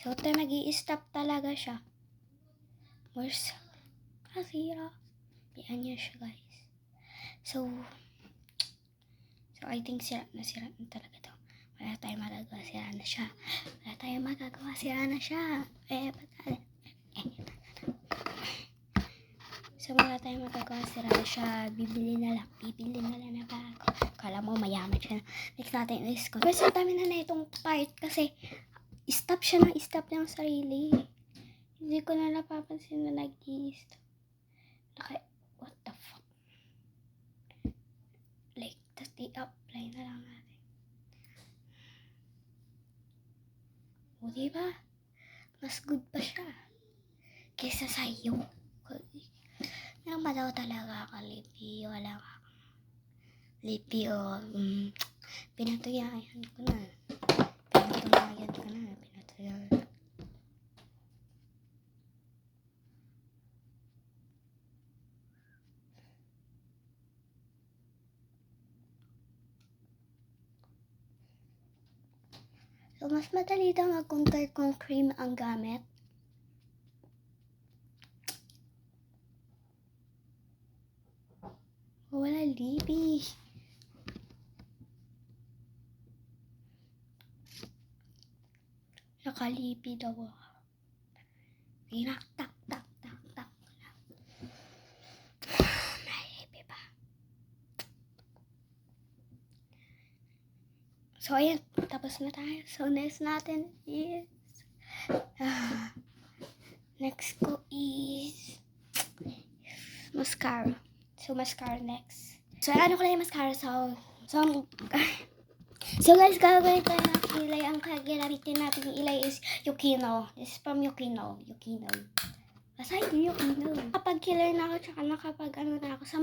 So, nag-i-stop talaga siya. Worse. Kasira. Yan niya siya, guys. So, I think sira na talaga to. Wala tayong magagawa, sira na siya. Sira na siya. So, wala tayong magagawa, sira na siya. Bibili na lang na bago. Kala mo mayaman siya. Next natin is, kasi dami na itong part kasi stop siya ng sarili. Hindi ko na napapansin na nag-i-stop. What the fuck? Like, tapos i-apply na lang natin. O, diba? Mas good pa siya kesa sa'yo. Nang ba daw talaga kalipi? Wala ka. Lipi o pinatuyayan ko na. So, mas madali daw mag-compare kung cream ang gamit. Wala lipi. Nakalipi daw ako. Tak. Nalipi pa. So, ayan. Tapos na tayo. So, next natin is next ko is mascara. So, mascara next. So, ano ko lang yung mascara. So guys, gagawin tayo ng kilay. Ang gagamitin natin yung ilay is Yukino. This is from Yukino. Basta yung Yukino. Kapag killer na ako, tsaka nakapag ano na ako sa